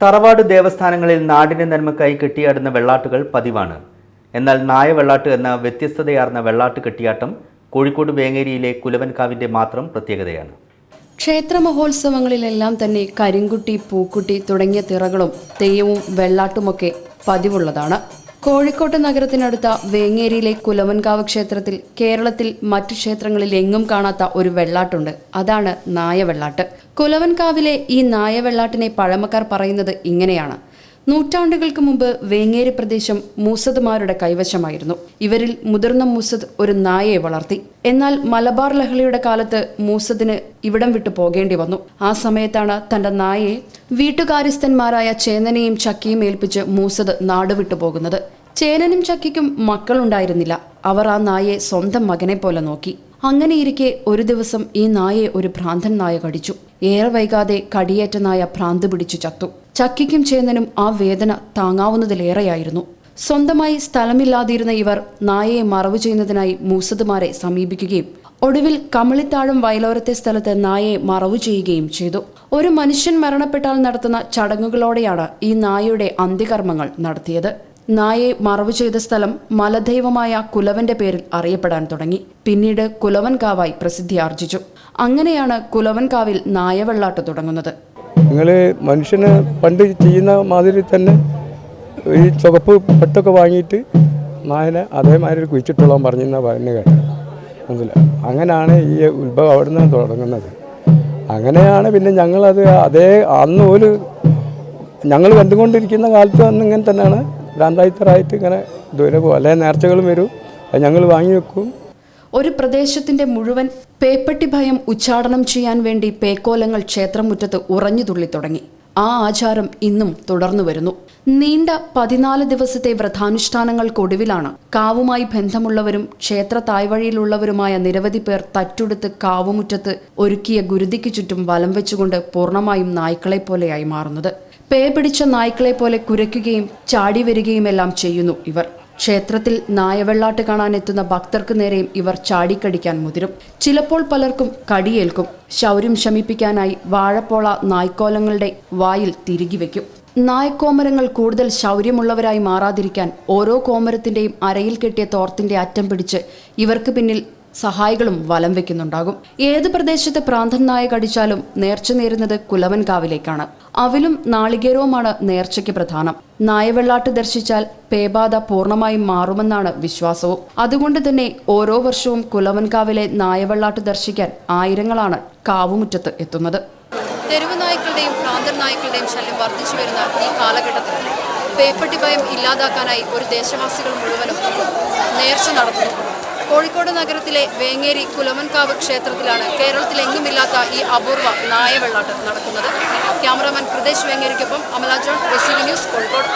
തറവാട് ദേവസ്ഥാനങ്ങളിൽ നാടിന്റെ നന്മക്കായി കെട്ടിയാടുന്ന വെള്ളാട്ടുകൾ പതിവാണ്. എന്നാൽ നായവെള്ളാട്ട് എന്ന വ്യത്യസ്തതയാർന്ന വെള്ളാട്ട് കെട്ടിയാട്ടം കോഴിക്കോട് വേങ്ങേരിയിലെ കുലവൻകാവിന്റെ മാത്രം പ്രത്യേകതയാണ്. ക്ഷേത്ര മഹോത്സവങ്ങളിലെല്ലാം തന്നെ കരിങ്കുട്ടി, പൂക്കുട്ടി തുടങ്ങിയ തിറകളും തെയ്യവും വെള്ളാട്ടുമൊക്കെ പതിവുള്ളതാണ്. കോഴിക്കോട് നഗരത്തിനടുത്ത വേങ്ങേരിയിലെ കുലവൻകാവ് ക്ഷേത്രത്തിൽ കേരളത്തിൽ മറ്റു ക്ഷേത്രങ്ങളിൽ എങ്ങും കാണാത്ത ഒരു വെള്ളാട്ടുണ്ട്. അതാണ് നായവെള്ളാട്ട്. കുലവൻകാവിലെ ഈ നായവെള്ളാട്ടിനെ പഴമക്കാർ പറയുന്നത് ഇങ്ങനെയാണ്. നൂറ്റാണ്ടുകൾക്ക് മുമ്പ് വേങ്ങേരി പ്രദേശം മൂസദ്മാരുടെ കൈവശമായിരുന്നു. ഇവരിൽ മുതിർന്ന മൂസദ് ഒരു നായയെ വളർത്തി. എന്നാൽ മലബാർ ലഹളയുടെ കാലത്ത് മൂസദിന് ഇവിടം വിട്ടു പോകേണ്ടി വന്നു. ആ സമയത്താണ് തന്റെ നായയെ വീട്ടുകാര്യസ്ഥന്മാരായ ചേനനെയും ചക്കിയും ഏൽപ്പിച്ച് മൂസദ് നാടുവിട്ടു പോകുന്നത്. ചേനനും ചക്കിക്കും മക്കളുണ്ടായിരുന്നില്ല. അവർ ആ നായയെ സ്വന്തം മകനെ പോലെ നോക്കി. അങ്ങനെയിരിക്കെ ഒരു ദിവസം ഈ നായയെ ഒരു ഭ്രാന്തൻ നായ കടിച്ചു. ഏറെ വൈകാതെ കടിയേറ്റ നായ ഭ്രാന്ത് പിടിച്ചു ചത്തു. ചക്കിക്കും ചേന്നനും ആ വേദന താങ്ങാവുന്നതിലേറെയായിരുന്നു. സ്വന്തമായി സ്ഥലമില്ലാതിരുന്ന ഇവർ നായയെ മറവു ചെയ്യുന്നതിനായി മൂസദ്മാരെ സമീപിക്കുകയും ഒടുവിൽ കമളിത്താഴം വയലോരത്തെ സ്ഥലത്ത് നായയെ മറവു ചെയ്യുകയും ചെയ്തു. ഒരു മനുഷ്യൻ മരണപ്പെട്ടാൽ നടത്തുന്ന ചടങ്ങുകളോടെയാണ് ഈ നായയുടെ അന്ത്യകർമ്മങ്ങൾ നടത്തിയത്. നായയെ മറവു ചെയ്ത സ്ഥലം മലദൈവമായ കുലവന്റെ പേരിൽ അറിയപ്പെടാൻ തുടങ്ങി. പിന്നീട് കുലവൻകാവായി പ്രസിദ്ധി ആർജിച്ചു. അങ്ങനെയാണ് കുലവൻകാവിൽ നായവെള്ളാട്ട് തുടങ്ങുന്നത്. നിങ്ങൾ മനുഷ്യന് പണ്ട് ചെയ്യുന്ന മാതിരി തന്നെ ഈ ചുവപ്പ് പെട്ടൊക്കെ വാങ്ങിയിട്ട് നായനെ അതേമാതിരി കുഴിച്ചിട്ടോളാൻ പറഞ്ഞെന്നാ പറഞ്ഞു കേട്ടത്. മനസ്സിലായി. അങ്ങനെയാണ് ഈ ഉത്ഭവം അവിടെ നിന്ന് തുടങ്ങുന്നത്. അങ്ങനെയാണ് പിന്നെ ഞങ്ങളത് അതേ അന്ന് ഒരു ഞങ്ങൾ കണ്ടുകൊണ്ടിരിക്കുന്ന കാലത്ത് അന്ന് ഇങ്ങനെ തന്നെയാണ് ഭ്രാന്തായിത്തറായിട്ട് ഇങ്ങനെ ദൂരെ പോകും. അല്ലെങ്കിൽ നേർച്ചകളും വരും, അത് ഞങ്ങൾ വാങ്ങി വെക്കും. ഒരു പ്രദേശത്തിന്റെ മുഴുവൻ പേപ്പട്ടി ഭയം ഉച്ചാടനം ചെയ്യാൻ വേണ്ടി പേക്കോലങ്ങൾ ക്ഷേത്രമുറ്റത്ത് ഉറഞ്ഞു തുള്ളി തുടങ്ങി. ആ ആചാരം ഇന്നും തുടർന്നു വരുന്നു. നീണ്ട 14 ദിവസത്തെ വ്രതാനുഷ്ഠാനങ്ങൾക്കൊടുവിലാണ് കാവുമായി ബന്ധമുള്ളവരും ക്ഷേത്ര തായ്വഴിയിലുള്ളവരുമായ നിരവധി പേർ തറ്റുടുത്ത് കാവുമുറ്റത്ത് ഒരുക്കിയ ഗുരുതിക്ക് ചുറ്റും വലം വെച്ചുകൊണ്ട് പൂർണ്ണമായും നായ്ക്കളെ പോലെയായി മാറുന്നത്. പേ പിടിച്ച നായ്ക്കളെ പോലെ കുരയ്ക്കുകയും ചാടി വരികയുമെല്ലാം ചെയ്യുന്നു ഇവർ. ക്ഷേത്രത്തിൽ നായവെള്ളാട്ട് കാണാനെത്തുന്ന ഭക്തർക്ക് നേരെയും ഇവർ ചാടിക്കടിക്കാൻ മുതിരും. ചിലപ്പോൾ പലർക്കും കടിയേൽക്കും. ശൗര്യം ശമിപ്പിക്കാനായി വാഴപ്പോള നായ്ക്കോലങ്ങളുടെ വായിൽ തിരികെ വയ്ക്കും. നായക്കോമരങ്ങൾ കൂടുതൽ ശൗര്യമുള്ളവരായി മാറാതിരിക്കാൻ ഓരോ കോമരത്തിന്റെയും അരയിൽ കെട്ടിയ തോർത്തിന്റെ അറ്റം പിടിച്ച് ഇവർക്ക് പിന്നിൽ സഹായികളും വലം വെക്കുന്നുണ്ടാകും. ഏത് പ്രദേശത്ത് പ്രാന്തൻ നായ കടിച്ചാലും നേർച്ച നേരുന്നത് കുലവൻകാവിലേക്കാണ്. അവിലും നാളികേരവുമാണ് നേർച്ചയ്ക്ക് പ്രധാനം. നായവെള്ളാട്ട് ദർശിച്ചാൽ പേബാധ പൂർണ്ണമായും മാറുമെന്നാണ് വിശ്വാസവും. അതുകൊണ്ട് തന്നെ ഓരോ വർഷവും കുലവൻകാവിലെ നായവെള്ളാട്ട് ദർശിക്കാൻ ആയിരങ്ങളാണ് കാവുമുറ്റത്ത് എത്തുന്നത്. തെരുവ് നായ്ക്കളുടെയും പ്രാന്തൻ നായ്ക്കളുടെയും ശല്യം വർദ്ധിച്ചു വരുന്ന ഈ കാലഘട്ടത്തിൽ പേപ്പട്ടി ഭയം ഇല്ലാതാക്കാനായി ഒരു ദേശവാസികൾ മുഴുവനും നേർച്ച നടത്തുന്നു. കോഴിക്കോട് നഗരത്തിലെ വേങ്ങേരി കുലവൻകാവ് ക്ഷേത്രത്തിലാണ് കേരളത്തിലെങ്ങുമില്ലാത്ത ഈ അപൂർവ നായവെള്ളാട്ട് നടക്കുന്നത്. ക്യാമറാമാൻ കൃതേഷ് വേങ്ങേരിക്കൊപ്പം അമല ജോൺ, ന്യൂസ്, കോഴിക്കോട്.